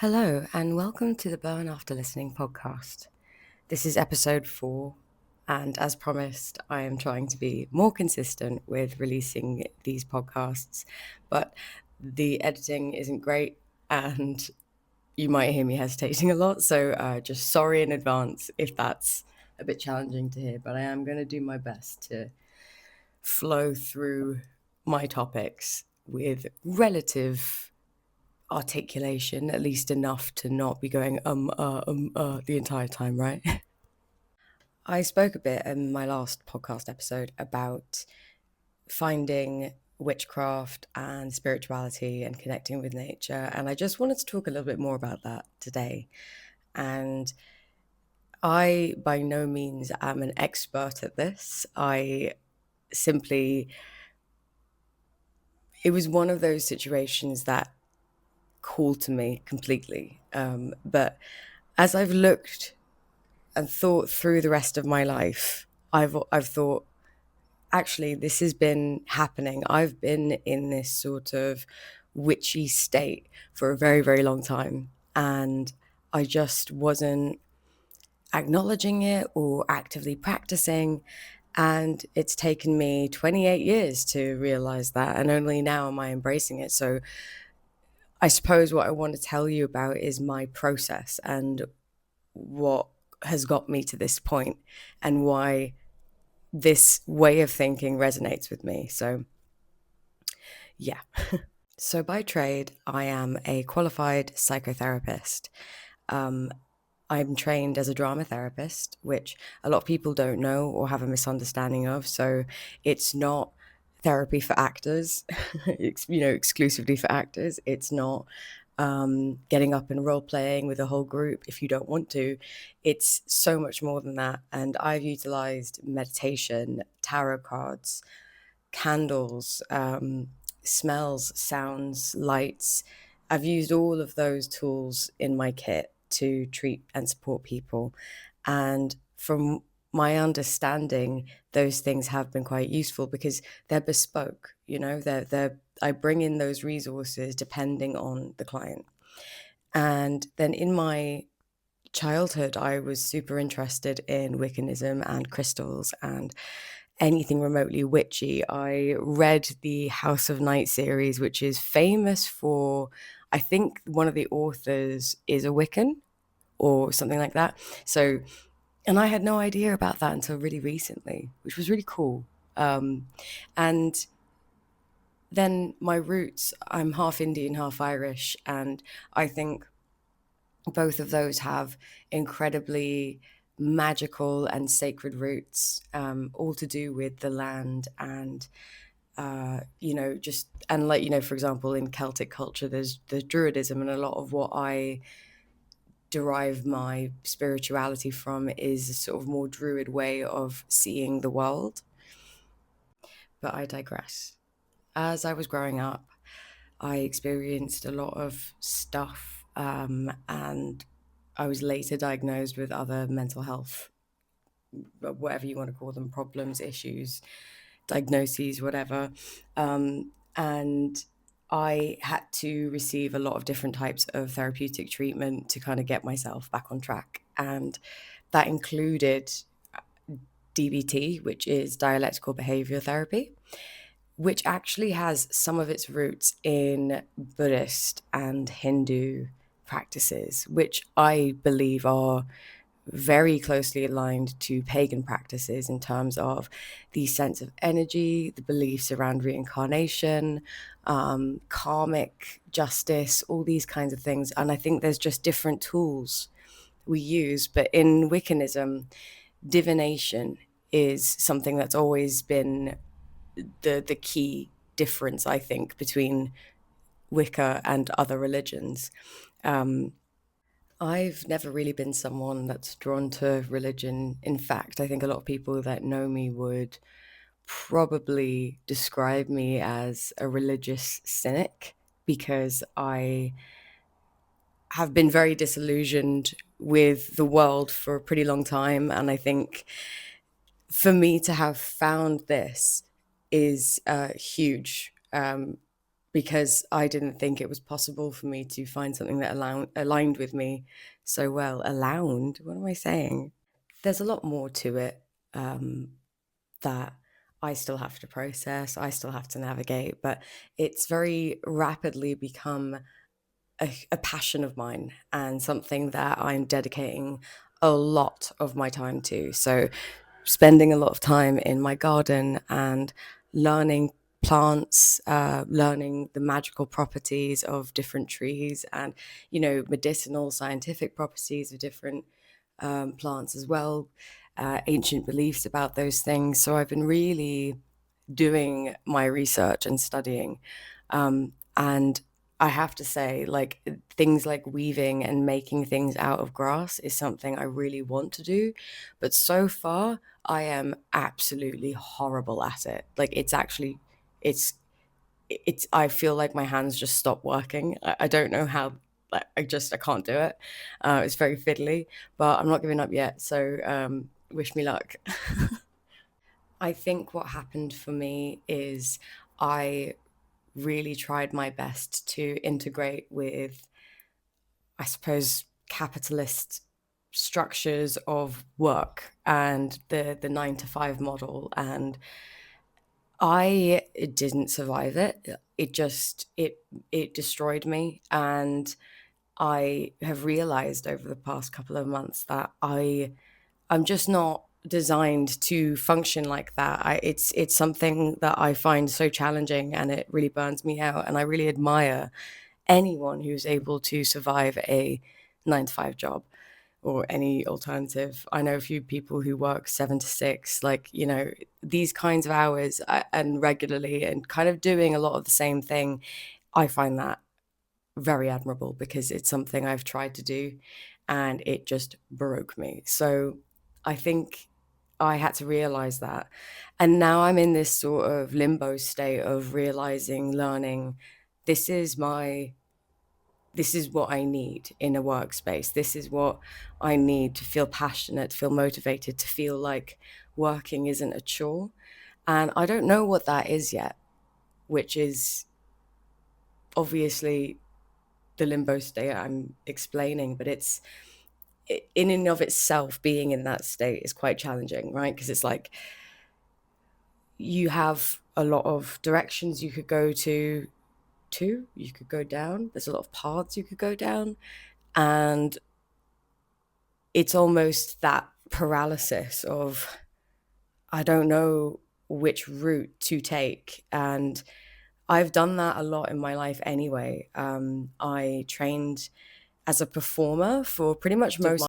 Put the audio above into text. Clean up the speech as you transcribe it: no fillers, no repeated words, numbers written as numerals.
Hello, and welcome to the Burn After Listening podcast. This is episode 4, and as promised, I am trying to be more consistent with releasing these podcasts, but the editing isn't great, and you might hear me hesitating a lot, so just sorry in advance if that's a bit challenging to hear, but I am going to do my best to flow through my topics with relative articulation, at least enough to not be going the entire time, right? I spoke a bit in my last podcast episode about finding witchcraft and spirituality and connecting with nature, and I just wanted to talk a little bit more about that today. And I by no means am an expert at this. It was one of those situations that called to me completely. But as I've looked and thought through the rest of my life, I've thought, actually, this has been happening. I've been in this sort of witchy state for a very, very long time. And I just wasn't acknowledging it or actively practicing. And it's taken me 28 years to realize that. And only now am I embracing it. So I suppose what I want to tell you about is my process and what has got me to this point and why this way of thinking resonates with me. So, yeah. So, by trade, I am a qualified psychotherapist. I'm trained as a drama therapist, which a lot of people don't know or have a misunderstanding of. So, it's not therapy for actors, exclusively for actors. It's not getting up and role playing with a whole group if you don't want to. It's so much more than that. And I've utilized meditation, tarot cards, candles, smells, sounds, lights. I've used all of those tools in my kit to treat and support people. And from my understanding, those things have been quite useful because they're bespoke, I bring in those resources depending on the client. And then in my childhood, I was super interested in Wiccanism and crystals and anything remotely witchy. I read the House of Night series, which is famous for, I think one of the authors is a Wiccan or something like that. So, and I had no idea about that until really recently, which was really cool. And then my roots, I'm half Indian, half Irish, and I think both of those have incredibly magical and sacred roots, all to do with the land and for example, in Celtic culture, there's Druidism, and a lot of what I derive my spirituality from is a sort of more Druid way of seeing the world. But I digress. As I was growing up, I experienced a lot of stuff, and I was later diagnosed with other mental health, whatever you want to call them, problems, issues, diagnoses, whatever. And I had to receive a lot of different types of therapeutic treatment to kind of get myself back on track. And that included DBT, which is dialectical behavior therapy, which actually has some of its roots in Buddhist and Hindu practices, which I believe are very closely aligned to pagan practices in terms of the sense of energy, the beliefs around reincarnation, karmic justice, all these kinds of things. And I think there's just different tools we use. But in Wiccanism, divination is something that's always been the key difference, I think, between Wicca and other religions. I've never really been someone that's drawn to religion. In fact, I think a lot of people that know me would probably describe me as a religious cynic because I have been very disillusioned with the world for a pretty long time. And I think for me to have found this is huge. because I didn't think it was possible for me to find something that aligned with me so well. Aligned? What am I saying? There's a lot more to it that I still have to process, I still have to navigate, but it's very rapidly become a passion of mine and something that I'm dedicating a lot of my time to. So, spending a lot of time in my garden and learning plants, learning the magical properties of different trees and, medicinal, scientific properties of different plants as well, ancient beliefs about those things. So I've been really doing my research and studying. And I have to say, like, things like weaving and making things out of grass is something I really want to do. But so far, I am absolutely horrible at it. Like, it's, I feel like my hands just stop working. I don't know how, like, I can't do it. It's very fiddly, but I'm not giving up yet. So, wish me luck. I think what happened for me is I really tried my best to integrate with, I suppose, capitalist structures of work and the 9 to 5 model, and I didn't survive it. It destroyed me, and I have realized over the past couple of months that I'm just not designed to function like that. It's something that I find so challenging, and it really burns me out. And I really admire anyone who's able to survive a 9 to 5 job or any alternative. I know a few people who work 7 to 6, like, these kinds of hours and regularly and kind of doing a lot of the same thing. I find that very admirable because it's something I've tried to do and it just broke me. So I think I had to realize that. And now I'm in this sort of limbo state of realizing, learning, this is my this is what I need in a workspace. This is what I need to feel passionate, feel motivated, to feel like working isn't a chore. And I don't know what that is yet, which is obviously the limbo state I'm explaining, but it's in and of itself, being in that state is quite challenging, right? Because it's like you have a lot of directions you could go you could go down. There's a lot of paths you could go down. And it's almost that paralysis of, I don't know which route to take. And I've done that a lot in my life anyway. I trained as a performer for pretty much most